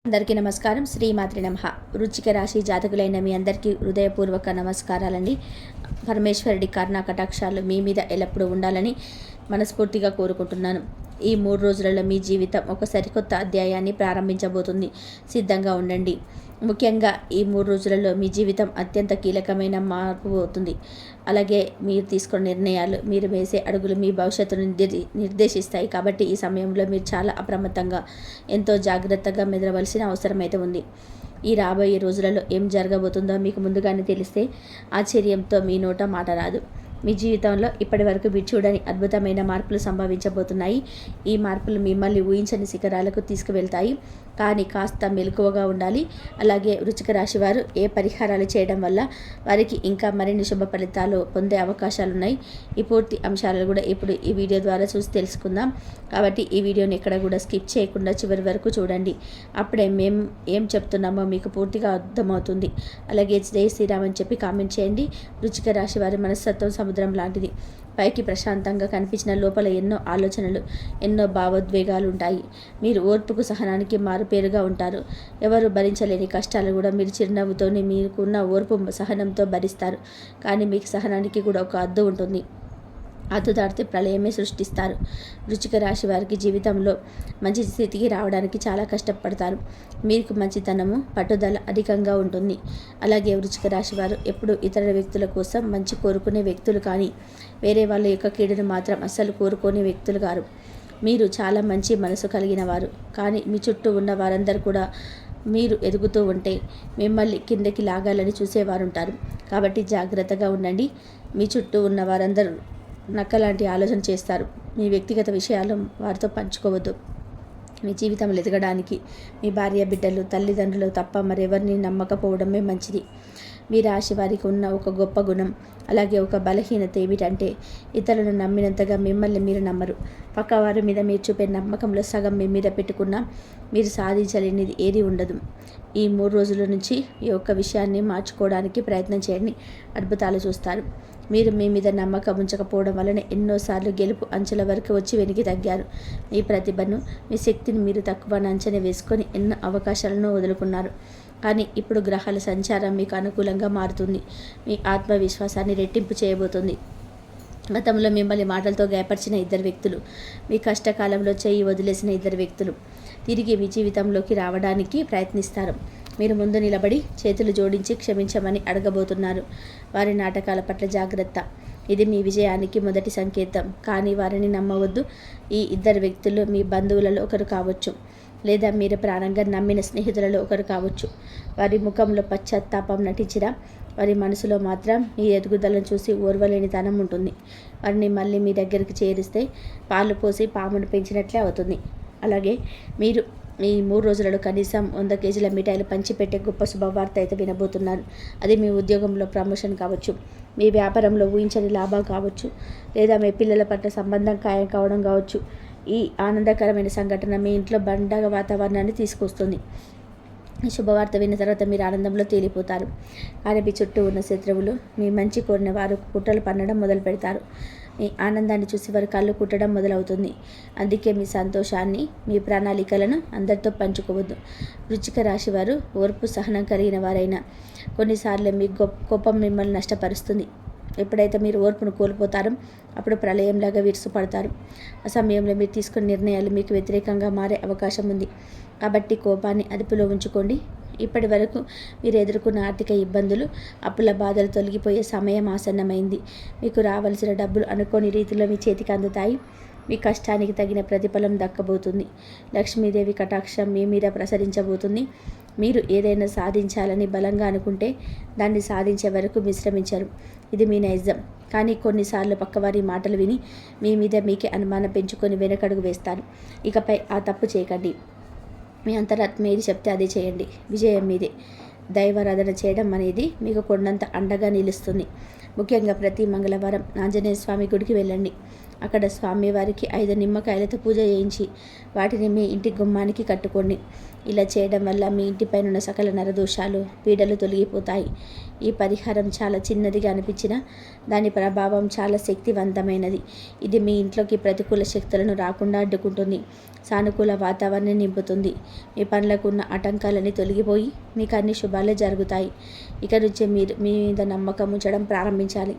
అందరికీ నమస్కారం. శ్రీమాత్రి నమః. వృశ్చిక రాశి జాతకులైన మీ అందరికీ హృదయపూర్వక నమస్కారాలండి. పరమేశ్వరుడి కరుణా కటాక్షాలు మీ మీద ఎల్లప్పుడూ ఉండాలని మనస్ఫూర్తిగా కోరుకుంటున్నాను. ఈ 3 రోజులలో మీ జీవితం ఒక సరికొత్త అధ్యాయాన్ని ప్రారంభించబోతుంది. సిద్ధంగా ఉండండి. ముఖ్యంగా ఈ 3 రోజులలో మీ జీవితం అత్యంత కీలకమైన మార్పు అవుతుంది. అలాగే మీరు తీసుకున్న నిర్ణయాలు, మీరు వేసే అడుగులు మీ భవిష్యత్తును నిర్దేశిస్తాయి. కాబట్టి ఈ సమయంలో మీరు చాలా అప్రమత్తంగా, ఎంతో జాగ్రత్తగా మెదలవలసిన అవసరం అయితే ఉంది. ఈ రాబోయే రోజులలో ఏం జరగబోతుందో మీకు ముందుగానే తెలిస్తే ఆశ్చర్యంతో మీ నోట మాట రాదు. మీ జీవితంలో ఇప్పటి వరకు మీరు చూడని అద్భుతమైన మార్పులు సంభవించబోతున్నాయి. ఈ మార్పులు మిమ్మల్ని ఊహించని శిఖరాలకు తీసుకువెళ్తాయి. కానీ కాస్త మెలకువగా ఉండాలి. అలాగే వృశ్చిక రాశి వారు ఏ పరిహారాలు చేయడం వల్ల వారికి ఇంకా మరిన్ని శుభ ఫలితాలు పొందే అవకాశాలు ఉన్నాయి. ఈ పూర్తి అంశాలను కూడా ఇప్పుడు ఈ వీడియో ద్వారా చూసి తెలుసుకుందాం. కాబట్టి ఈ వీడియోని ఎక్కడ కూడా స్కిప్ చేయకుండా చివరి వరకు చూడండి. అప్పుడే మేము ఏం చెప్తున్నామో మీకు పూర్తిగా అర్థమవుతుంది. అలాగే జై శ్రీరామ్ అని చెప్పి కామెంట్ చేయండి. వృశ్చిక రాశి వారి మనస్తత్వం సముద్రం లాంటిది. పైకి ప్రశాంతంగా కనిపించిన లోపల ఎన్నో ఆలోచనలు, ఎన్నో భావోద్వేగాలు ఉంటాయి. మీరు ఓర్పుకు, సహనానికి మారుపేరుగా ఉంటారు. ఎవరు భరించలేని కష్టాలు కూడా మీరు చిరునవ్వుతోనే, మీకున్న ఓర్పు సహనంతో భరిస్తారు. కానీ మీకు సహనానికి కూడా ఒక హద్దు ఉంటుంది. హద్దు దాటితే ప్రళయమే సృష్టిస్తారు. వృశ్చిక రాశి వారికి జీవితంలో మంచి స్థితికి రావడానికి చాలా కష్టపడతారు. మీకు మంచితనము, పట్టుదల అధికంగా ఉంటుంది. అలాగే వృశ్చిక రాశి వారు ఎప్పుడు ఇతర వ్యక్తుల కోసం మంచి కోరుకునే వ్యక్తులు, కానీ వేరే వాళ్ళ యొక్క కీడును మాత్రం అస్సలు కోరుకునే వ్యక్తులు కారు. మీరు చాలా మంచి మనసు కలిగిన వారు. కానీ మీ చుట్టూ ఉన్న వారందరూ కూడా మీరు ఎదుగుతూ ఉంటే మిమ్మల్ని కిందకి లాగాలని చూసేవారుంటారు. కాబట్టి జాగ్రత్తగా ఉండండి. మీ చుట్టూ ఉన్న వారందరూ నక్కలాంటి ఆలోచన చేస్తారు. మీ వ్యక్తిగత విషయాలు వారితో పంచుకోవద్దు. మీ జీవితంలో ఎదగడానికి మీ భార్య, బిడ్డలు, తల్లిదండ్రులు తప్ప మరెవరిని నమ్మకపోవడమే మంచిది. మీ రాశి వారికి ఉన్న ఒక గొప్ప గుణం, అలాగే ఒక బలహీనత ఏమిటంటే ఇతరులను నమ్మినంతగా మిమ్మల్ని మీరు నమ్మరు. పక్కవారి మీద మీరు చూపే నమ్మకంలో సగం మీ మీద పెట్టుకున్నా మీరు సాధించలేనిది ఏది ఉండదు. ఈ 3 రోజుల నుంచి ఈ ఒక్క విషయాన్ని మార్చుకోవడానికి ప్రయత్నం చేయండి. అద్భుతాలు చూస్తారు. మీరు మీ మీద నమ్మకం ఉంచకపోవడం వలన ఎన్నోసార్లు గెలుపు అంచెల వరకు వచ్చి వెనక్కి తగ్గారు. మీ ప్రతిభను, మీ శక్తిని మీరు తక్కువ అంచనా వేసుకొని ఎన్నో అవకాశాలను వదులుకున్నారు. కానీ ఇప్పుడు గ్రహాల సంచారం మీకు అనుకూలంగా మారుతుంది. మీ ఆత్మవిశ్వాసాన్ని రెట్టింపు చేయబోతుంది. గతంలో మిమ్మల్ని మాటలతో గాయపరిచిన 2 వ్యక్తులు, మీ కష్టకాలంలో చేయి వదిలేసిన 2 వ్యక్తులు తిరిగి మీ జీవితంలోకి రావడానికి ప్రయత్నిస్తారు. మీరు ముందు నిలబడి చేతులు జోడించి క్షమించమని అడగబోతున్నారు. వారి నాటకాల పట్ల జాగ్రత్త. ఇది మీ విజయానికి మొదటి సంకేతం. కానీ వారిని నమ్మవద్దు. ఈ 2 వ్యక్తులు మీ బంధువులలో ఒకరు కావచ్చు, లేదా మీరు ప్రాణంగా నమ్మిన స్నేహితులలో ఒకరు కావచ్చు. వారి ముఖంలో పశ్చాత్తాపం నటించినా వారి మనసులో మాత్రం మీ ఎదుగుదలను చూసి ఓర్వలేనితనం ఉంటుంది. వారిని మళ్ళీ మీ దగ్గరికి చేరిస్తే పాలు పోసి పామును పెంచినట్లే అవుతుంది. అలాగే మీరు ఈ 3 రోజులలో కనీసం 100 కేజీల మిఠాయిలు పంచిపెట్టే గొప్ప శుభవార్త అయితే వినబోతున్నారు. అది మీ ఉద్యోగంలో ప్రమోషన్ కావచ్చు, మీ వ్యాపారంలో ఊహించని లాభం కావచ్చు, లేదా మీ పిల్లల పట్ల సంబంధం ఖాయం కావడం కావచ్చు. ఈ ఆనందకరమైన సంఘటన మీ ఇంట్లో పండగ వాతావరణాన్ని తీసుకొస్తుంది. ఈ శుభవార్త విన్న తర్వాత మీరు ఆనందంలో తేలిపోతారు. కానీ మీ చుట్టూ ఉన్న శత్రువులు, మీ మంచి కోరిన వారు కుట్రలు పన్నడం మొదలు పెడతారు. మీ ఆనందాన్ని చూసి వారు కళ్ళు కుట్టడం మొదలవుతుంది. అందుకే మీ సంతోషాన్ని, మీ ప్రణాళికలను అందరితో పంచుకోవద్దు. వృశ్చిక రాశి వారు ఓర్పు, సహనం కలిగిన వారైనా కొన్నిసార్లు మీ కోపం మిమ్మల్ని నష్టపరుస్తుంది. ఎప్పుడైతే మీరు ఓర్పును కోల్పోతారో అప్పుడు ప్రళయంలాగా విరుసుపడతారు. ఆ సమయంలో మీరు తీసుకున్న నిర్ణయాలు మీకు వ్యతిరేకంగా మారే అవకాశం ఉంది. కాబట్టి కోపాన్ని అదుపులో ఉంచుకోండి. ఇప్పటి వరకు మీరు ఎదుర్కొన్న ఆర్థిక ఇబ్బందులు, అప్పుల బాధలు తొలగిపోయే సమయం ఆసన్నమైంది. మీకు రావాల్సిన డబ్బులు అనుకోని రీతిలో మీ చేతికి అందుతాయి. మీ కష్టానికి తగిన ప్రతిఫలం దక్కబోతుంది. లక్ష్మీదేవి కటాక్షం మీ మీద ప్రసరించబోతుంది. మీరు ఏదైనా సాధించాలని బలంగా అనుకుంటే దాన్ని సాధించే వరకు విశ్రమించరు. ఇది మీ నైజం. కానీ కొన్నిసార్లు పక్కవారి మాటలు విని మీ మీద మీకే అనుమానం పెంచుకొని వెనకడుగు వేస్తారు. ఇకపై ఆ తప్పు చేయకండి. మీ అంతరాత్మ ఏది చెప్తే అదే చేయండి. విజయం మీదే. దైవారాధన చేయడం అనేది మీకు కొండంత అండగా నిలుస్తుంది. ముఖ్యంగా ప్రతి మంగళవారం ఆంజనేయ స్వామి గుడికి వెళ్ళండి. అక్కడ స్వామివారికి 5 నిమ్మకాయలతో పూజ చేయించి వాటిని మీ ఇంటి గుమ్మానికి కట్టుకోండి. ఇలా చేయడం వల్ల మీ ఇంటిపైనున్న సకల నరదోషాలు, పీడలు తొలగిపోతాయి. ఈ పరిహారం చాలా చిన్నదిగా అనిపించినా దాని ప్రభావం చాలా శక్తివంతమైనది. ఇది మీ ఇంట్లోకి ప్రతికూల శక్తులను రాకుండా అడ్డుకుంటుంది. సానుకూల వాతావరణం నింపుతుంది. మీ పనులకు ఉన్న ఆటంకాలన్నీ తొలగిపోయి మీకు అన్ని శుభాలే జరుగుతాయి. ఇక నుంచి మీరు మీ మీద నమ్మకం ఉంచడం ప్రారంభించాలి.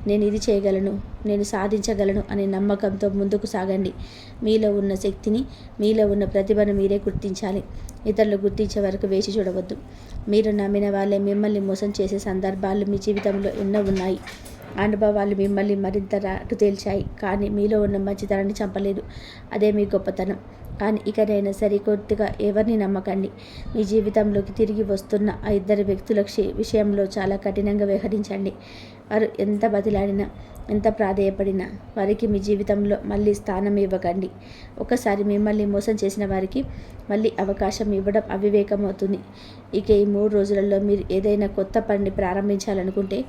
నేను ఇది చేయగలను, నేను సాధించగలను అనే నమ్మకంతో ముందుకు సాగండి. మీలో ఉన్న శక్తిని, మీలో ఉన్న ప్రతిభను మీరే గుర్తించాలి. ఇతరులు గుర్తించే వరకు వేచి చూడవద్దు. మీరు నమ్మిన వాళ్ళే మిమ్మల్ని మోసం చేసే సందర్భాలు మీ జీవితంలో ఎన్నో ఉన్నాయి. అనుభవాలు మిమ్మల్ని మరింత రాటు తేల్చాయి, కానీ మీలో ఉన్న మంచితనాన్ని చంపలేదు. అదే మీ గొప్పతనం. కానీ ఇకనైనా సరికొద్దిగా ఎవరిని నమ్మకండి. మీ జీవితంలోకి తిరిగి వస్తున్న ఆ 2 వ్యక్తుల విషయంలో చాలా కఠినంగా వ్యవహరించండి. వారు ఎంత బతిలాడినా, ఎంత ప్రాధేయపడినా వారికి మీ జీవితంలో మళ్ళీ స్థానం ఇవ్వకండి. ఒకసారి మిమ్మల్ని మోసం చేసిన వారికి మళ్ళీ అవకాశం ఇవ్వడం అవివేకం అవుతుంది. ఇక ఈ 3 రోజులలో మీరు ఏదైనా కొత్త పనిని ప్రారంభించాలనుకుంటే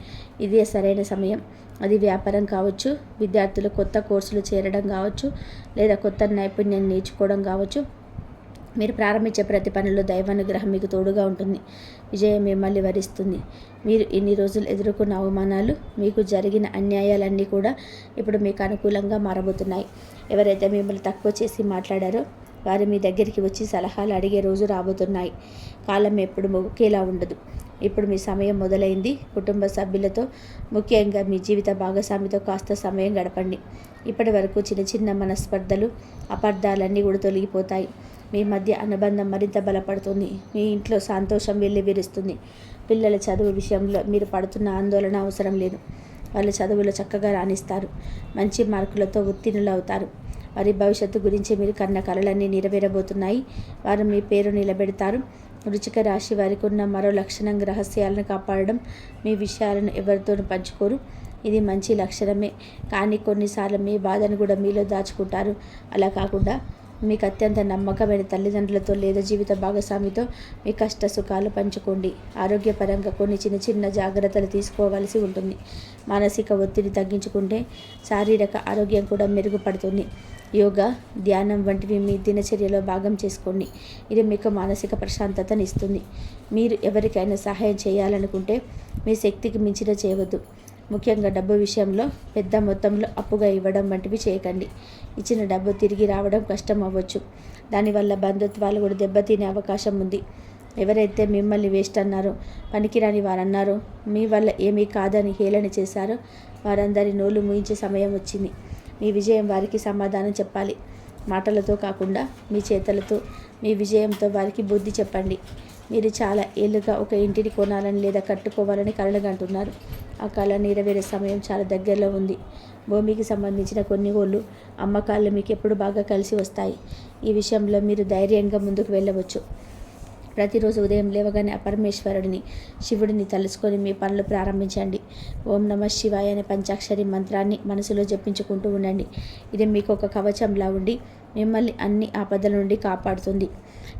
ఇదే సరైన సమయం. అది వ్యాపారం కావచ్చు, విద్యార్థులు కొత్త కోర్సులు చేరడం కావచ్చు, లేదా కొత్త నైపుణ్యం నేర్చుకోవడం కావచ్చు. మీరు ప్రారంభించే ప్రతి పనిలో దైవానుగ్రహం మీకు తోడుగా ఉంటుంది. విజయం మిమ్మల్ని వరిస్తుంది. మీరు ఇన్ని రోజులు ఎదుర్కొన్న అవమానాలు, మీకు జరిగిన అన్యాయాలన్నీ కూడా ఇప్పుడు మీకు అనుకూలంగా మారబోతున్నాయి. ఎవరైతే మిమ్మల్ని తక్కువ చేసి మాట్లాడారో వారు మీ దగ్గరికి వచ్చి సలహాలు అడిగే రోజు రాబోతున్నాయి. కాలం ఎప్పుడు ఒకేలా ఉండదు. ఇప్పుడు మీ సమయం మొదలైంది. కుటుంబ సభ్యులతో, ముఖ్యంగా మీ జీవిత భాగస్వామితో కాస్త సమయం గడపండి. ఇప్పటి వరకు చిన్న చిన్న మనస్పర్ధలు, అపార్థాలన్నీ కూడా తొలగిపోతాయి. మీ మధ్య అనుబంధం మరింత బలపడుతుంది. మీ ఇంట్లో సంతోషం వెల్లివిరుస్తుంది. పిల్లల చదువు విషయంలో మీరు పడుతున్న ఆందోళన అవసరం లేదు. వాళ్ళు చదువులో చక్కగా రాణిస్తారు. మంచి మార్కులతో ఉత్తీర్ణులు అవుతారు. వారి భవిష్యత్తు గురించి మీరు కన్న కలలన్నీ నెరవేరబోతున్నాయి. వారు మీ పేరు నిలబెడతారు. వృశ్చిక రాశి వారికి ఉన్న మరో లక్షణం రహస్యాలను కాపాడడం. మీ విషయాలను ఎవరితోనూ పంచుకోరు. ఇది మంచి లక్షణమే, కానీ కొన్నిసార్లు మీ బాధను కూడా మీలో దాచుకుంటారు. అలా కాకుండా మీకు అత్యంత నమ్మకమైన తల్లిదండ్రులతో లేదా జీవిత భాగస్వామితో మీ కష్ట సుఖాలు పంచుకోండి. ఆరోగ్యపరంగా కొన్ని చిన్న చిన్న జాగ్రత్తలు తీసుకోవాల్సి ఉంటుంది. మానసిక ఒత్తిడి తగ్గించుకుంటే శారీరక ఆరోగ్యం కూడా మెరుగుపడుతుంది. యోగా, ధ్యానం వంటివి మీ దినచర్యలో భాగం చేసుకోండి. ఇది మీకు మానసిక ప్రశాంతతను ఇస్తుంది. మీరు ఎవరికైనా సహాయం చేయాలనుకుంటే మీ శక్తికి మించిన చేయవద్దు. ముఖ్యంగా డబ్బు విషయంలో పెద్ద మొత్తంలో అప్పుగా ఇవ్వడం వంటివి చేయకండి. ఇచ్చిన డబ్బు తిరిగి రావడం కష్టం అవ్వచ్చు. దానివల్ల బంధుత్వాలు కూడా దెబ్బతినే అవకాశం ఉంది. ఎవరైతే మిమ్మల్ని వేస్ట్ అన్నారో, పనికిరాని వారన్నారో, మీ వల్ల ఏమీ కాదని హేళన చేశారో వారందరి నోళ్ళు మూయించే సమయం వచ్చింది. మీ విజయం వారికి సమాధానం చెప్పాలి. మాటలతో కాకుండా మీ చేతలతో, మీ విజయంతో వారికి బుద్ధి చెప్పండి. మీరు చాలా ఏళ్ళుగా ఒక ఇంటిని కొనాలని లేదా కట్టుకోవాలని కలలుగంటున్నారు. ఆ కళ నెరవేరే సమయం చాలా దగ్గరలో ఉంది. భూమికి సంబంధించిన కొనుగోళ్లు, అమ్మకాలు మీకు ఎప్పుడు బాగా కలిసి వస్తాయి. ఈ విషయంలో మీరు ధైర్యంగా ముందుకు వెళ్ళవచ్చు. ప్రతిరోజు ఉదయం లేవగానే ఆ పరమేశ్వరుడిని, శివుడిని తలుసుకొని మీ పనులు ప్రారంభించండి. ఓం నమః శివాయ అనే పంచాక్షరి మంత్రాన్ని మనసులో జపించుకుంటూ ఉండండి. ఇది మీకు ఒక కవచంలా ఉండి మిమ్మల్ని అన్ని ఆపదల నుండి కాపాడుతుంది.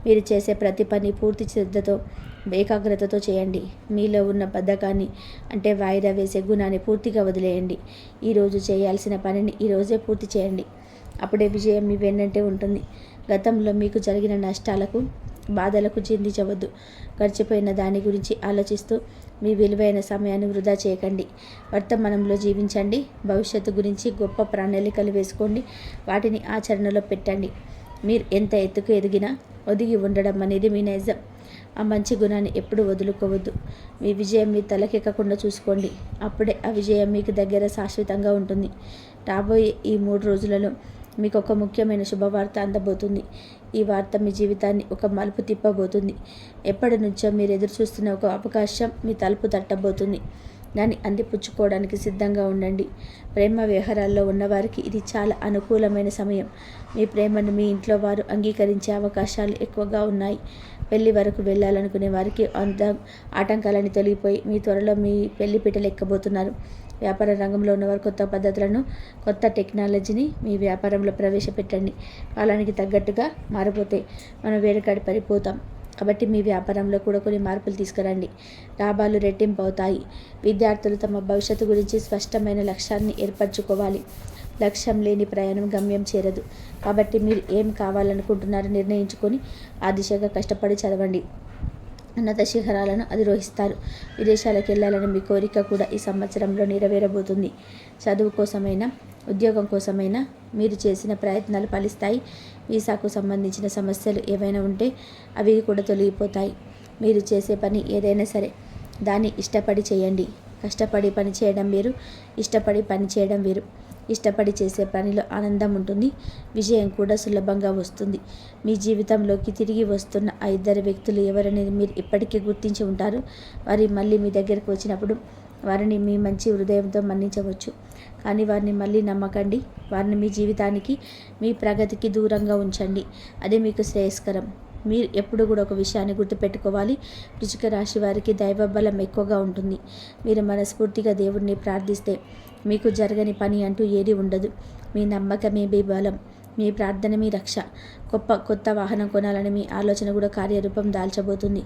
మీరు చేసే ప్రతి పని పూర్తి శ్రద్ధతో, ఏకాగ్రతతో చేయండి. మీలో ఉన్న బద్ధకాన్ని, అంటే వాయిదా వేసే గుణాన్ని పూర్తిగా వదిలేయండి. ఈరోజు చేయాల్సిన పనిని ఈరోజే పూర్తి చేయండి. అప్పుడే విజయం మీ వెన్నంటే ఉంటుంది. గతంలో మీకు జరిగిన నష్టాలకు, బాధలకు చింతించవద్దు. గడిచిపోయిన దాని గురించి ఆలోచిస్తూ మీ విలువైన సమయాన్ని వృధా చేయకండి. వర్తమానంలో జీవించండి. భవిష్యత్తు గురించి గొప్ప ప్రణాళికలు వేసుకోండి. వాటిని ఆచరణలో పెట్టండి. మీరు ఎంత ఎత్తుకు ఎదిగినా ఒదిగి ఉండడం అనేది మీ నైజం. ఆ మంచి గుణాన్ని ఎప్పుడు వదులుకోవద్దు. మీ విజయం మీ తలకెక్కకుండా చూసుకోండి. అప్పుడే ఆ విజయం మీకు దగ్గర శాశ్వతంగా ఉంటుంది. రాబోయే ఈ 3 రోజులలో మీకు ఒక ముఖ్యమైన శుభవార్త అందబోతుంది. ఈ వార్త మీ జీవితాన్ని ఒక మలుపు తిప్పబోతుంది. ఎప్పటి నుంచో మీరు ఎదురు చూస్తున్న ఒక అవకాశం మీ తలుపు తట్టబోతుంది. దాన్ని అందిపుచ్చుకోవడానికి సిద్ధంగా ఉండండి. ప్రేమ వ్యవహారాల్లో ఉన్నవారికి ఇది చాలా అనుకూలమైన సమయం. మీ ప్రేమను మీ ఇంట్లో వారు అంగీకరించే అవకాశాలు ఎక్కువగా ఉన్నాయి. పెళ్లి వరకు వెళ్ళాలనుకునే వారికి ఆటంకాలని తొలగిపోయి మీ త్వరలో మీ పెళ్లి పీటలు ఎక్కబోతున్నారు. వ్యాపార రంగంలో ఉన్నవారు కొత్త పద్ధతులను, కొత్త టెక్నాలజీని మీ వ్యాపారంలో ప్రవేశపెట్టండి. కాలానికి తగ్గట్టుగా మారిపోతే మనం వేడికాడి పడిపోతాం. కాబట్టి మీ వ్యాపారంలో కూడా కొన్ని మార్పులు తీసుకురండి. లాభాలు రెట్టింపు అవుతాయి. విద్యార్థులు తమ భవిష్యత్తు గురించి స్పష్టమైన లక్ష్యాన్ని ఏర్పరచుకోవాలి. లక్ష్యం లేని ప్రయాణం గమ్యం చేరదు. కాబట్టి మీరు ఏం కావాలనుకుంటున్నారో నిర్ణయించుకొని ఆ దిశగా కష్టపడి చదవండి. ఉన్నత శిఖరాలను అధిరోహిస్తారు. విదేశాలకు వెళ్ళాలని మీ కోరిక కూడా ఈ సంవత్సరంలో నెరవేరబోతుంది. చదువు కోసమైనా ఉద్యోగం కోసమైనా మీరు చేసిన ప్రయత్నాలు ఫలిస్తాయి. వీసాకు సంబంధించిన సమస్యలు ఏవైనా ఉంటే అవి కూడా తొలగిపోతాయి. మీరు చేసే పని ఏదైనా సరే దాన్ని ఇష్టపడి చేయండి. కష్టపడి పని చేయడం వేరు, ఇష్టపడి పని చేయడం వేరు. ఇష్టపడి చేసే పనిలో ఆనందం ఉంటుంది, విజయం కూడా సులభంగా వస్తుంది. మీ జీవితంలోకి తిరిగి వస్తున్న ఆ ఇద్దరు వ్యక్తులు ఎవరనేది మీరు ఇప్పటికీ గుర్తించి ఉంటారు. వారి మళ్ళీ మీ దగ్గరకు వచ్చినప్పుడు వారిని మీ మంచి హృదయంతో మన్నించవచ్చు, కానీ వారిని మళ్ళీ నమ్మకండి. వారిని మీ జీవితానికి, మీ ప్రగతికి దూరంగా ఉంచండి. అది మీకు శ్రేయస్కరం. మీరు ఎప్పుడు కూడా ఒక విషయాన్ని గుర్తుపెట్టుకోవాలి. వృశ్చిక రాశి వారికి దైవ బలం ఎక్కువగా ఉంటుంది. మీరు మనస్ఫూర్తిగా దేవుడిని ప్రార్థిస్తే మీకు జరగని పని అంటూ ఏది ఉండదు. మీ నమ్మకమే మీ బలం, మీ ప్రార్థన మీ రక్ష. కొత్త వాహనం కొనాలని మీ ఆలోచన కూడా కార్యరూపం దాల్చబోతుంది.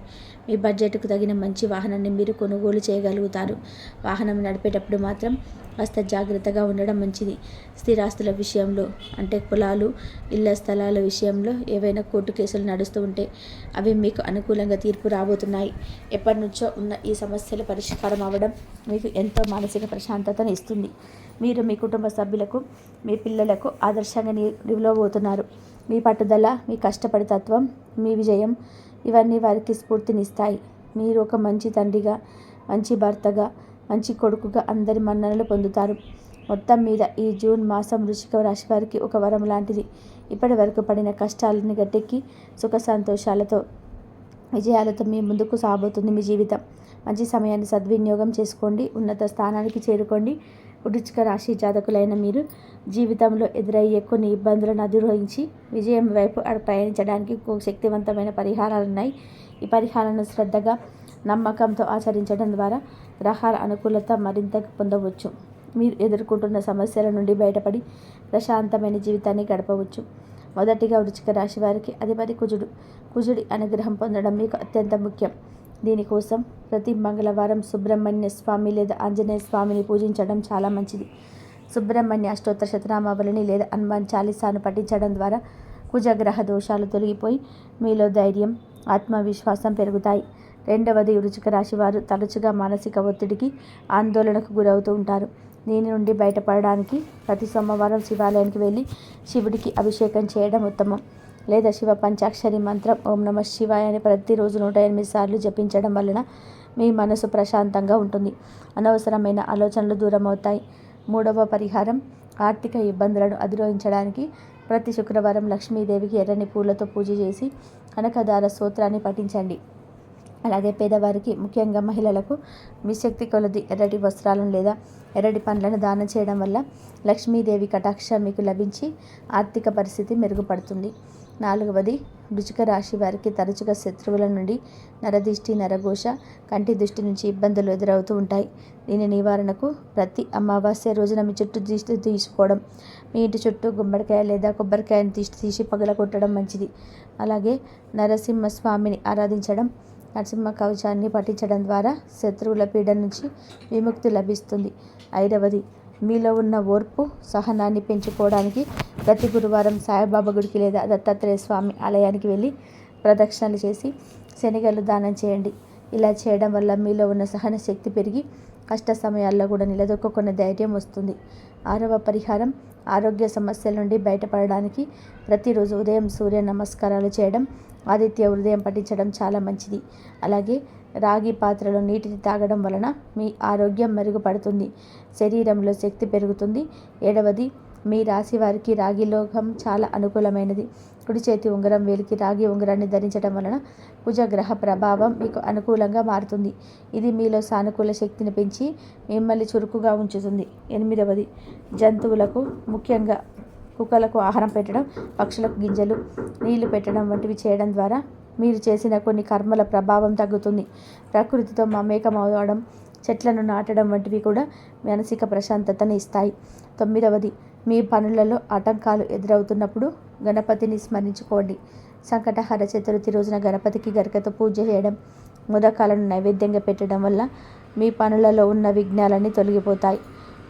మీ బడ్జెట్కు తగిన మంచి వాహనాన్ని మీరు కొనుగోలు చేయగలుగుతారు. వాహనం నడిపేటప్పుడు మాత్రం కాస్త జాగ్రత్తగా ఉండడం మంచిది. స్థిరాస్తుల విషయంలో, అంటే పొలాలు, ఇళ్ల స్థలాల విషయంలో ఏవైనా కోర్టు కేసులు నడుస్తూ ఉంటే అవి మీకు అనుకూలంగా తీర్పు రాబోతున్నాయి. ఎప్పటి నుంచో ఉన్న ఈ సమస్యలు పరిష్కారం అవ్వడం మీకు ఎంతో మానసిక ప్రశాంతతను ఇస్తుంది. మీరు మీ కుటుంబ సభ్యులకు, మీ పిల్లలకు ఆదర్శంగా నిలవబోతున్నారు. మీ పట్టుదల, మీ కష్టపడి తత్వం, మీ విజయం ఇవన్నీ వారికి స్ఫూర్తినిస్తాయి. మీరు ఒక మంచి తండ్రిగా, మంచి భర్తగా, మంచి కొడుకుగా అందరి మన్ననలు పొందుతారు. మొత్తం మీద ఈ జూన్ మాసం వృశ్చిక రాశి వారికి ఒక వరం లాంటిది. ఇప్పటి వరకు పడిన కష్టాలని గట్టెక్కి సుఖ సంతోషాలతో, విజయాలతో మీ ముందుకు సాగబోతుంది మీ జీవితం. మంచి సమయాన్ని సద్వినియోగం చేసుకోండి. ఉన్నత స్థానానికి చేరుకోండి. వృశ్చిక రాశి జాతకులైన మీరు జీవితంలో ఎదురయ్యే కొన్ని ఇబ్బందులను అధిరోహించి విజయం వైపు ప్రయాణించడానికి శక్తివంతమైన పరిహారాలు ఉన్నాయి. ఈ పరిహారాలను శ్రద్ధగా, నమ్మకంతో ఆచరించడం ద్వారా గ్రహాల అనుకూలత మరింత పొందవచ్చు. మీరు ఎదుర్కొంటున్న సమస్యల నుండి బయటపడి ప్రశాంతమైన జీవితాన్ని గడపవచ్చు. మొదటిగా వృశ్చిక రాశి వారికి అధిపతి కుజుడి అనుగ్రహం పొందడం మీకు అత్యంత ముఖ్యం. దీనికోసం ప్రతి మంగళవారం సుబ్రహ్మణ్య స్వామి లేదా ఆంజనేయ స్వామిని పూజించడం చాలా మంచిది. సుబ్రహ్మణ్య అష్టోత్తర శతనామావళిని లేదా హనుమాన్ చాలీసాను పఠించడం ద్వారా కుజగ్రహ దోషాలు తొలగిపోయి మీలో ధైర్యం, ఆత్మవిశ్వాసం పెరుగుతాయి. రెండవది, వృశ్చిక రాశి వారు తరచుగా మానసిక ఒత్తిడికి, ఆందోళనకు గురవుతూ ఉంటారు. దీని నుండి బయటపడడానికి ప్రతి సోమవారం శివాలయానికి వెళ్ళి శివుడికి అభిషేకం చేయడం ఉత్తమం. లేదా శివ పంచాక్షరి మంత్రం ఓం నమః శివాయ అని ప్రతిరోజు 108 సార్లు జపించడం వలన మీ మనసు ప్రశాంతంగా ఉంటుంది. అనవసరమైన ఆలోచనలు దూరం అవుతాయి. మూడవ పరిహారం, ఆర్థిక ఇబ్బందులను అధిరోహించడానికి ప్రతి శుక్రవారం లక్ష్మీదేవికి ఎర్రని పూలతో పూజ చేసి కనకదార స్తోత్రాన్ని పఠించండి. అలాగే పేదవారికి, ముఖ్యంగా మహిళలకు మీ శక్తి కొలది ఎర్రటి వస్త్రాలను లేదా ఎర్రటి పండ్లను దానం చేయడం వల్ల లక్ష్మీదేవి కటాక్షం మీకు లభించి ఆర్థిక పరిస్థితి మెరుగుపడుతుంది. నాలుగవది, వృశ్చిక రాశి వారికి తరచుగా శత్రువుల నుండి నరదిష్టి, నరఘోష, కంటి దృష్టి నుంచి ఇబ్బందులు ఎదురవుతూ ఉంటాయి. దీని నివారణకు ప్రతి అమావాస్య రోజున మీ చుట్టూ దిష్టి తీసుకోవడం, మీ ఇంటి చుట్టూ గుమ్మడికాయ లేదా కొబ్బరికాయను తీసి పగలగొట్టడం మంచిది. అలాగే నరసింహస్వామిని ఆరాధించడం, నరసింహ కవచాన్ని పఠించడం ద్వారా శత్రువుల పీడ నుంచి విముక్తి లభిస్తుంది. ఐదవది, మీలో ఉన్న ఓర్పు, సహనాన్ని పెంచుకోవడానికి ప్రతి గురువారం సాయిబాబా గుడికి లేదా దత్తాత్రేయ స్వామి ఆలయానికి వెళ్ళి ప్రదక్షిణలు చేసి శనగలు దానం చేయండి. ఇలా చేయడం వల్ల మీలో ఉన్న సహన శక్తి పెరిగి కష్ట సమయాల్లో కూడా నిలదొక్కునే ధైర్యం వస్తుంది. ఆరవ పరిహారం, ఆరోగ్య సమస్యల నుండి బయటపడడానికి ప్రతిరోజు ఉదయం సూర్య నమస్కారాలు చేయడం, ఆదిత్య హృదయం పఠించడం చాలా మంచిది. అలాగే రాగి పాత్రలో నీటిని తాగడం వలన మీ ఆరోగ్యం మెరుగుపడుతుంది, శరీరంలో శక్తి పెరుగుతుంది. ఏడవది, మీ రాశి వారికి రాగి లోహం చాలా అనుకూలమైనది. కుడి చేతి ఉంగరం వేలికి రాగి ఉంగరాన్ని ధరించడం వలన కుజగ్రహ ప్రభావం మీకు అనుకూలంగా మారుతుంది. ఇది మీలో సానుకూల శక్తిని పెంచి మిమ్మల్ని చురుకుగా ఉంచుతుంది. ఎనిమిదవది, జంతువులకు, ముఖ్యంగా కుక్కలకు ఆహారం పెట్టడం, పక్షులకు గింజలు, నీళ్లు పెట్టడం వంటివి చేయడం ద్వారా మీరు చేసిన కొన్ని కర్మల ప్రభావం తగ్గుతుంది. ప్రకృతితో మమేకం అవడం, చెట్లను నాటడం వంటివి కూడా మానసిక ప్రశాంతతను ఇస్తాయి. తొమ్మిదవది, మీ పనులలో ఆటంకాలు ఎదురవుతున్నప్పుడు గణపతిని స్మరించుకోండి. సంకటహర చతుర్థి రోజున గణపతికి గరికతో పూజ చేయడం, మోదకాలను నైవేద్యంగా పెట్టడం వల్ల మీ పనులలో ఉన్న విఘ్నాలన్నీ తొలగిపోతాయి.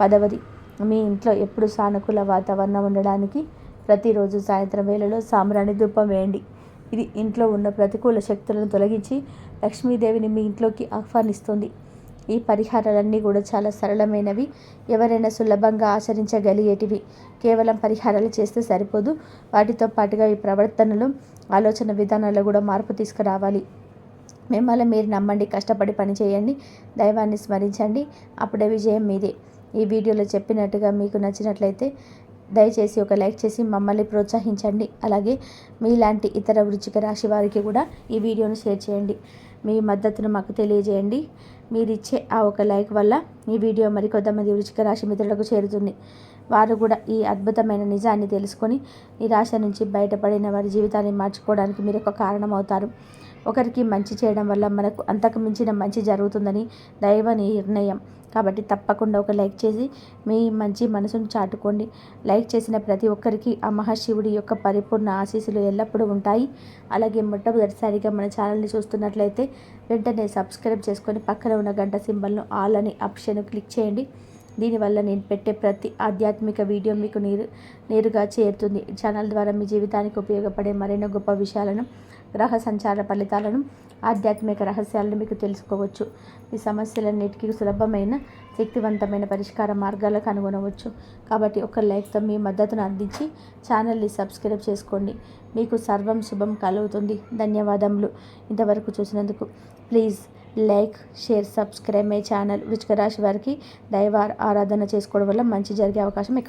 10వది, మీ ఇంట్లో ఎప్పుడు సానుకూల వాతావరణం ఉండడానికి ప్రతిరోజు సాయంత్రం వేళలో సాంబ్రాణి ధూపం వేయండి. ఇది ఇంట్లో ఉన్న ప్రతికూల శక్తులను తొలగించి లక్ష్మీదేవిని మీ ఇంట్లోకి ఆహ్వానిస్తుంది. ఈ పరిహారాలన్నీ కూడా చాలా సరళమైనవి, ఎవరైనా సులభంగా ఆచరించగలిగేటివి. కేవలం పరిహారాలు చేస్తే సరిపోదు, వాటితో పాటుగా ఈ ప్రవర్తనలు, ఆలోచన విధానాల్లో కూడా మార్పు తీసుకురావాలి. మిమ్మల్ని మీరు నమ్మండి, కష్టపడి పని చేయండి, దైవాన్ని స్మరించండి, అప్పుడే విజయం మీదే. ఈ వీడియోలో చెప్పినట్టుగా మీకు నచ్చినట్లయితే దయచేసి ఒక లైక్ చేసి మమ్మల్ని ప్రోత్సహించండి. అలాగే మీలాంటి ఇతర వృశ్చిక రాశి వారికి కూడా ఈ వీడియోను షేర్ చేయండి. మీ మద్దతును మాకు తెలియజేయండి. మీరిచ్చే ఆ ఒక లైక్ వల్ల ఈ వీడియో మరికొంతమంది వృశ్చిక రాశి మిత్రులకు చేరుతుంది. వారు కూడా ఈ అద్భుతమైన నిజాన్ని తెలుసుకొని నిరాశ నుంచి బయటపడిన వారి జీవితాన్ని మార్చుకోవడానికి మీరు ఒక కారణం అవుతారు. ఒకరికి మంచి చేయడం వల్ల మనకు అంతకు మించిన మంచి జరుగుతుందని దైవ నిర్ణయం. కాబట్టి తప్పకుండా ఒక లైక్ చేసి మీ మంచి మనసును చాటుకోండి. లైక్ చేసిన ప్రతి ఒక్కరికి ఆ మహాశివుడి యొక్క పరిపూర్ణ ఆశీస్సులు ఎల్లప్పుడూ ఉంటాయి. అలాగే మొట్టమొదటిసారిగా మన ఛానల్ని చూస్తున్నట్లయితే వెంటనే సబ్స్క్రైబ్ చేసుకొని పక్కన ఉన్న గంట సింబల్ను ఆల్ అని ఆప్షన్ క్లిక్ చేయండి. దీనివల్ల నేను పెట్టే ప్రతి ఆధ్యాత్మిక వీడియో మీకు నేరుగా చేరుతుంది. ఛానల్ ద్వారా మీ జీవితానికి ఉపయోగపడే మరెన్నో గొప్ప విషయాలను, గ్రహ సంచార ఫలితాలను, ఆధ్యాత్మిక రహస్యాలను మీకు తెలుసుకోవచ్చు. మీ సమస్యలన్నిటికీ సులభమైన, శక్తివంతమైన పరిష్కార మార్గాలు కనుగొనవచ్చు. కాబట్టి ఒక లైక్తో మీ మద్దతును అందించి ఛానల్ని సబ్స్క్రైబ్ చేసుకోండి. మీకు సర్వం శుభం కలుగుతుంది. ధన్యవాదములు. ఇంతవరకు చూసినందుకు please like, share, subscribe my channel. వృశ్చిక రాశి వారికి దైవ ఆరాధన చేసుకోవడం వల్ల మంచి జరిగే అవకాశం ఎక్కువ.